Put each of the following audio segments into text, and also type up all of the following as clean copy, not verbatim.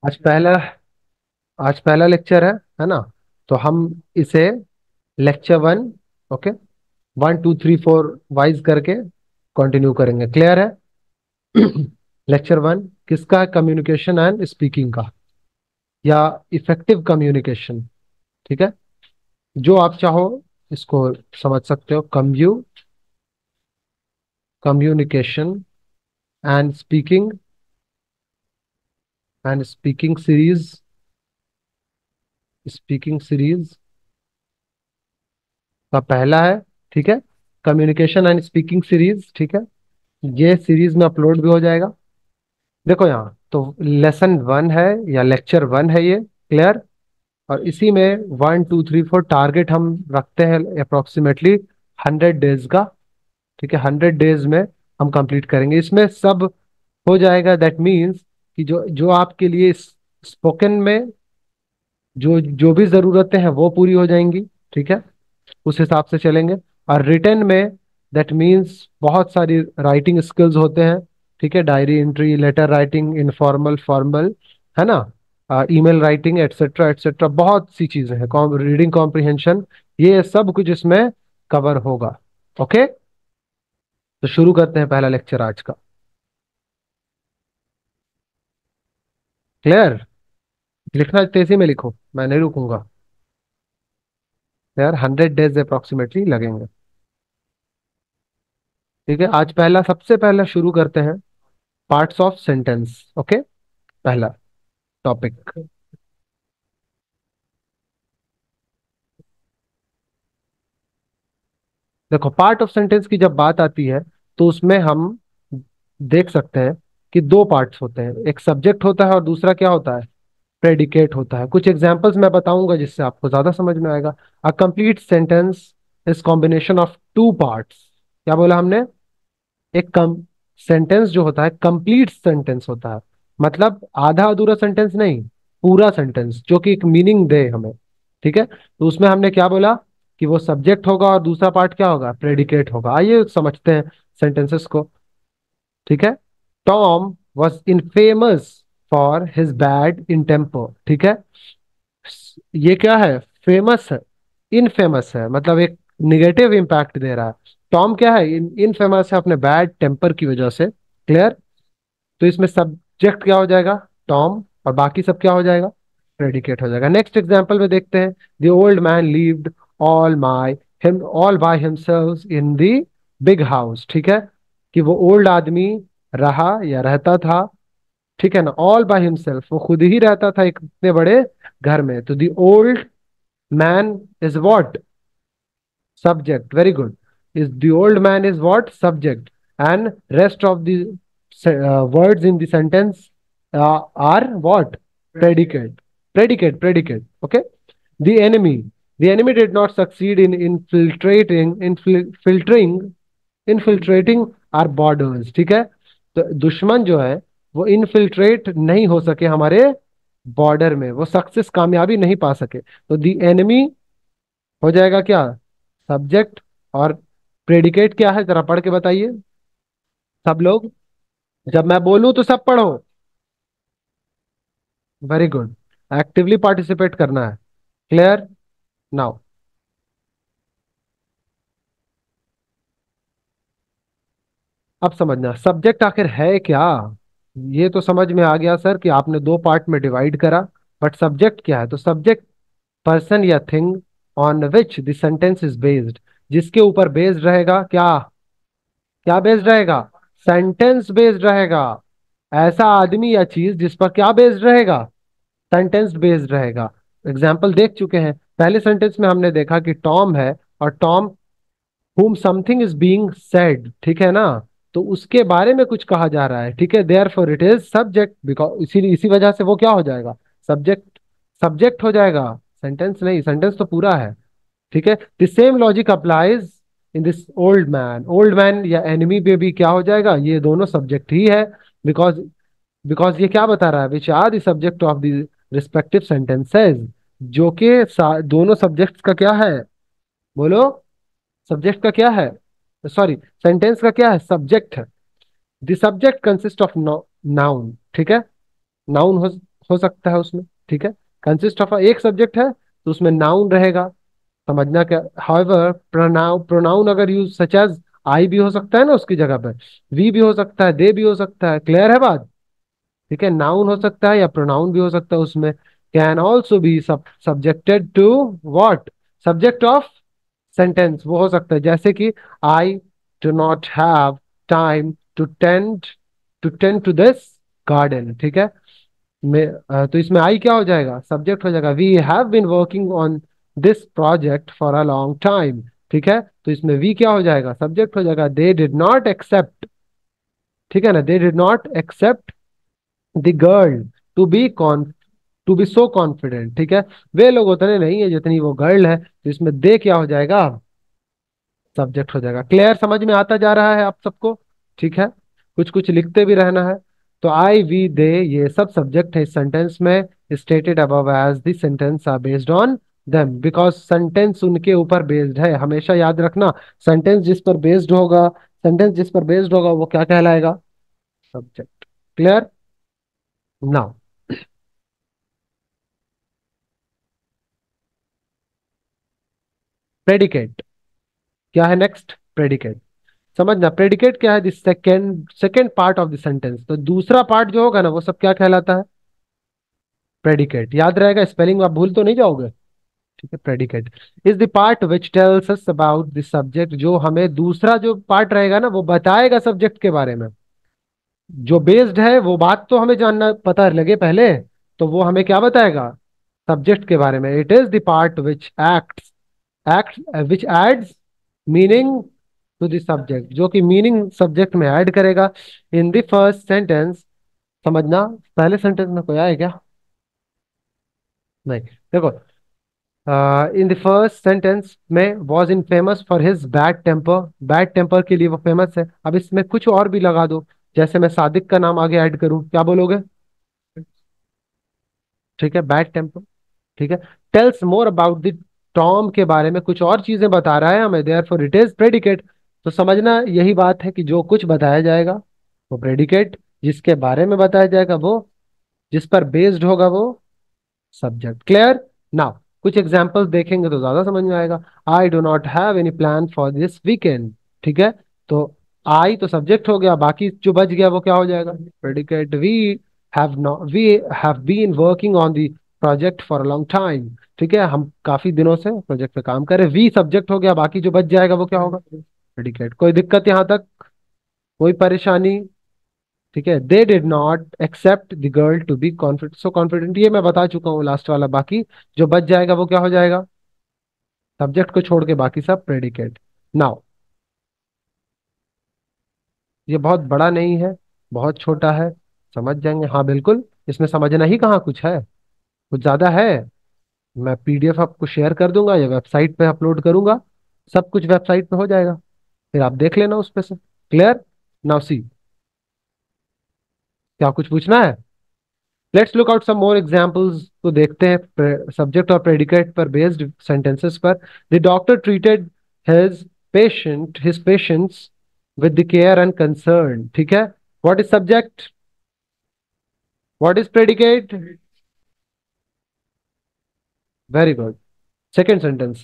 आज पहला आज पहला लेक्चर है ना। तो हम इसे लेक्चर वन, ओके, 1 2 3 4 वाइज करके कंटिन्यू करेंगे। क्लियर है? लेक्चर वन किसका है? कम्युनिकेशन एंड स्पीकिंग का, या इफेक्टिव कम्युनिकेशन। ठीक है, जो आप चाहो इसको समझ सकते हो। Communication and speaking series, speaking series का पहला है। ठीक है, कम्युनिकेशन एंड स्पीकिंग सीरीज। ठीक है, ये सीरीज में अपलोड भी हो जाएगा। देखो यहाँ तो लेसन वन है या लेक्चर वन है ये। क्लियर? और इसी में 1 2 3 4 टारगेट हम रखते हैं अप्रोक्सीमेटली 100 डेज का। ठीक है, 100 डेज में हम कंप्लीट करेंगे। इसमें सब हो जाएगा। दैट मीन्स कि जो जो आपके लिए स्पोकन में जो जो भी जरूरतें हैं वो पूरी हो जाएंगी। ठीक है, उस हिसाब से चलेंगे। और रिटर्न में दैट मीन्स बहुत सारी राइटिंग स्किल्स होते हैं। ठीक है, diary entry, letter writing, informal, formal, है ना, ईमेल राइटिंग, एटसेट्रा एटसेट्रा, बहुत सी चीजें हैं। रीडिंग कॉम्प्रिहेंशन, ये सब कुछ इसमें कवर होगा। ओके, तो शुरू करते हैं पहला लेक्चर आज का। क्लियर? लिखना तेजी में लिखो, मैं नहीं रुकूंगा यार। 100 डेज अप्रोक्सीमेटली लगेंगे। ठीक है, आज पहला, सबसे पहला शुरू करते हैं पार्ट्स ऑफ सेंटेंस। ओके, पहला टॉपिक। देखो, पार्ट ऑफ सेंटेंस की जब बात आती है तो उसमें हम देख सकते हैं कि दो पार्ट्स होते हैं। एक सब्जेक्ट होता है और दूसरा क्या होता है? प्रेडिकेट होता है। कुछ एग्जांपल्स मैं बताऊंगा जिससे आपको ज्यादा समझ में आएगा। A complete sentence is combination of two parts. क्या बोला हमने? एक कम सेंटेंस जो होता है कंप्लीट सेंटेंस होता है, मतलब आधा अधूरा सेंटेंस नहीं, पूरा सेंटेंस जो कि एक मीनिंग दे हमें। ठीक है, तो उसमें हमने क्या बोला कि वो सब्जेक्ट होगा और दूसरा पार्ट क्या होगा? प्रेडिकेट होगा। आइए समझते हैं सेंटेंसेस को। ठीक है, Tom was infamous for his bad in temper. ठीक है, ये क्या है? फेमस है। इनफेमस है मतलब एक निगेटिव इम्पैक्ट दे रहा है। टॉम क्या है? इनफेमस है अपने बैड टेम्पर की वजह से। क्लियर? तो इसमें सब्जेक्ट क्या हो जाएगा? टॉम, और बाकी सब क्या हो जाएगा? प्रेडिकेट हो जाएगा। नेक्स्ट एग्जांपल में देखते हैं। The old man lived all my him all by himself in the big house. ठीक है, कि वो ओल्ड आदमी रहा या रहता था, ठीक है ना, ऑल बाय हिमसेल्फ, वो खुद ही रहता था एक इतने बड़े घर में। तो the old man is what? Subject. Very good. Is the old man is what? Subject. And rest of the words in the sentence are what? Predicate. Predicate. Okay. The enemy. The enemy did not succeed in infiltrating our borders. ठीक है, तो दुश्मन जो है वो infiltrate नहीं हो सके हमारे बॉर्डर में, वो सक्सेस, कामयाबी नहीं पा सके। तो दी एनिमी हो जाएगा क्या? सब्जेक्ट। और प्रेडिकेट क्या है, जरा पढ़ के बताइए सब लोग। जब मैं बोलूं तो सब पढ़ो। वेरी गुड, एक्टिवली पार्टिसिपेट करना है। क्लियर? नाउ अब समझना सब्जेक्ट आखिर है क्या। ये तो समझ में आ गया सर कि आपने दो पार्ट में डिवाइड करा, बट सब्जेक्ट क्या है? तो सब्जेक्ट पर्सन या thing on which the sentence is based, जिसके ऊपर बेस्ड रहेगा। क्या क्या बेस्ड रहेगा? सेंटेंस बेस्ड रहेगा। ऐसा आदमी या चीज जिस पर क्या बेस्ड रहेगा? सेंटेंस बेस्ड रहेगा। एग्जाम्पल देख चुके हैं। पहले सेंटेंस में हमने देखा कि टॉम है, और Tom whom something is being said, ठीक है ना, तो उसके बारे में कुछ कहा जा रहा है। ठीक है, therefore it is subject, because इसी इसी वजह से वो क्या हो जाएगा? सब्जेक्ट। सब्जेक्ट हो जाएगा, सेंटेंस नहीं, सेंटेंस तो पूरा है। ठीक है, the same logic applies in this old man. Old man या एनिमी पे भी क्या हो जाएगा? ये दोनों सब्जेक्ट ही है। बिकॉज बिकॉज ये क्या बता रहा है? Which are the subject of the respective sentences, जो कि दोनों सब्जेक्ट्स का क्या है? बोलो, सब्जेक्ट का क्या है? सॉरी, सेंटेंस का क्या है? सब्जेक्ट है। The subject consist of noun. ठीक है, नाउन हो हो सकता है उसमें, ठीक है। कंसिस्ट ऑफ, एक सब्जेक्ट है तो उसमें नाउन रहेगा, समझना क्या। हाउएवर प्रोनाउन अगर यूज सच एज, आई भी हो सकता है ना उसकी जगह पर, वी भी हो सकता है, दे भी हो सकता है, क्लियर है बात, ठीक है। नाउन हो सकता है या प्रोनाउन भी हो सकता है उसमें। Can also be subjected to what, subject of sentence, वो हो सकता है, जैसे कि I do not have time to tend to this garden, ठीक है। तो इसमें आई क्या हो जाएगा, सब्जेक्ट हो जाएगा। We have been working on this project for a long time, ठीक है। तो इसमें वी क्या हो जाएगा, सब्जेक्ट हो जाएगा। दे डिड नॉट एक्सेप्ट, ठीक है ना, they did not except the girl to be to be so confident, ठीक है। वे लोग उतने नहीं है जितनी वो गर्ल है, तो इसमें दे क्या हो जाएगा, सब्जेक्ट हो जाएगा। क्लियर, समझ में आता जा रहा है आप सबको, ठीक है। कुछ कुछ लिखते भी रहना है। तो आई वी दे ये सब सब्जेक्ट है इस सेंटेंस में। Stated above as the sentence are based on them, because sentence उनके ऊपर बेस्ड है, हमेशा याद रखना। सेंटेंस जिस पर बेस्ड होगा, सेंटेंस जिस पर बेस्ड होगा वो क्या कहलाएगा, सब्जेक्ट। क्लियर। नाउ प्रेडिकेट क्या है, नेक्स्ट प्रेडिकेट। समझना, प्रेडिकेट क्या है, this second second part of the sentence, तो दूसरा पार्ट जो होगा ना वो सब क्या कहलाता है, प्रेडिकेट। याद रहेगा, स्पेलिंग आप भूल तो नहीं जाओगे, ठीक है। Predicate is the part which tells us about the subject, जो हमें दूसरा जो पार्ट रहेगा ना वो बताएगा सब्जेक्ट के बारे में। जो बेस्ड है वो बात तो हमें जानना पता लगे पहले, तो वो हमें क्या बताएगा, सब्जेक्ट के बारे में। It is the part which act which adds meaning to the subject, जो कि मीनिंग सब्जेक्ट में ऐड करेगा। इन द फर्स्ट सेंटेंस, समझना, पहले सेंटेंस में कोई आए क्या, नहीं। देखो, इन द फर्स्ट सेंटेंस में was infamous for his bad temper, bad temper के लिए वो फेमस है। अब इसमें कुछ और भी लगा दो, जैसे मैं सादिक का नाम आगे ऐड करूं, क्या बोलोगे, ठीक है, बैड टेम्पर, ठीक है। Tells more about the, Tom के बारे में कुछ और चीजें बता रहा है हमें, therefore it is predicate. तो समझना यही बात है कि जो कुछ बताया जाएगा वो प्रेडिकेट, जिसके बारे में बताया जाएगा वो, जिस पर बेस्ड होगा वो सब्जेक्ट। क्लियर। नाउ कुछ एग्जांपल्स देखेंगे तो ज्यादा समझ में आएगा। I do not have any plan for this weekend, ठीक है। तो आई तो सब्जेक्ट हो गया, बाकी जो बच गया वो क्या हो जाएगा, predicate. We have been working on the project for a long time, ठीक है, हम काफी दिनों से प्रोजेक्ट पे काम कर रहे हैं। वी सब्जेक्ट हो गया, बाकी जो बच जाएगा वो क्या होगा, प्रेडिकेट। कोई दिक्कत यहाँ तक, कोई परेशानी, ठीक है। They did not except the girl to be confident, so confident, ये मैं बता चुका हूँ लास्ट वाला। बाकी जो बच जाएगा वो क्या हो जाएगा, सब्जेक्ट को छोड़ के बाकी सब प्रेडिकेट। नाउ ये बहुत बड़ा नहीं है, बहुत छोटा है, समझ जाएंगे, हाँ बिल्कुल। इसमें समझना ही कहाँ कुछ है, कुछ ज्यादा है। मैं पीडीएफ आपको शेयर कर दूंगा या वेबसाइट पे अपलोड करूंगा, सब कुछ वेबसाइट पे हो जाएगा, फिर आप देख लेना उस पे से। क्लियर। नाउ सी, क्या कुछ पूछना है, let's look out some more examples. तो देखते हैं सब्जेक्ट और प्रेडिकेट पर बेस्ड सेंटेंसेस पर। The doctor treated his patients with the care and concern, ठीक है। What is subject, what is predicate, very good. Second sentence,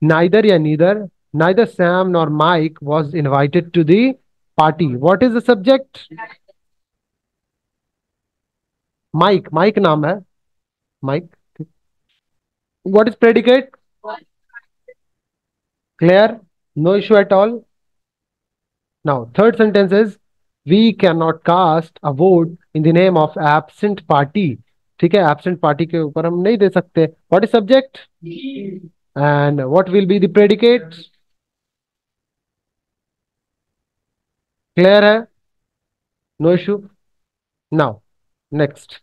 neither या neither, neither Sam nor Mike was invited to the party, what is the subject, Mike, Mike नाम है, Mike. What is predicate, clear, no issue at all. Now, third sentence is we cannot cast a vote in the name of absent party. ठीक है, absent party के ऊपर हम नहीं दे सकते। What is subject and what will be the predicate? Clear है, no issue. Now, next.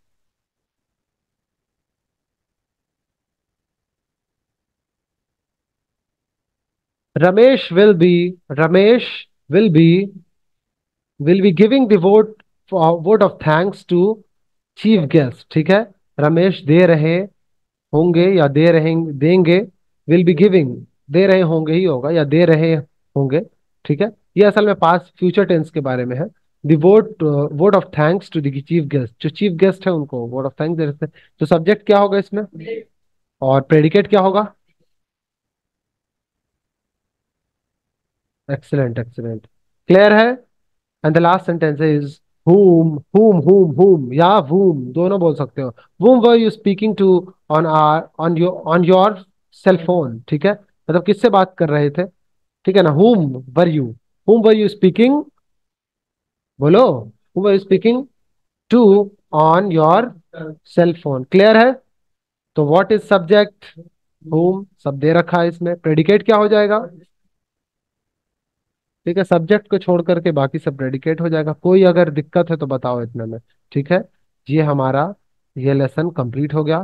Ramesh will be giving the vote of thanks to chief guest, ठीक है। रमेश दे रहे होंगे या दे रहे देंगे, विल बी गिविंग, दे रहे होंगे ही होगा या दे रहे होंगे, ठीक है। ये असल में पास्ट फ्यूचर टेंस के बारे में है। The vote of thanks to the chief guest, जो चीफ गेस्ट है उनको वोट ऑफ थैंक्स दे देते हैं। तो सब्जेक्ट क्या होगा इसमें, और प्रेडिकेट क्या होगा? एक्सीलेंट एक्सीलेंट, क्लियर है। And the last sentence is whom या whom दोनों बोल सकते हो। whom were you speaking to on your cell phone, ठीक है, मतलब किससे बात कर रहे थे, ठीक है ना। whom were you speaking, बोलो, whom were you speaking to on your cell phone, clear है। तो व्हाट इज सब्जेक्ट, whom सब दे रखा है इसमें, प्रेडिकेट क्या हो जाएगा, ठीक है, सब्जेक्ट को छोड़ करके बाकी सब प्रेडिकेट हो जाएगा। कोई अगर दिक्कत है तो बताओ इतने में, ठीक है। ये हमारा ये लेसन कंप्लीट हो गया।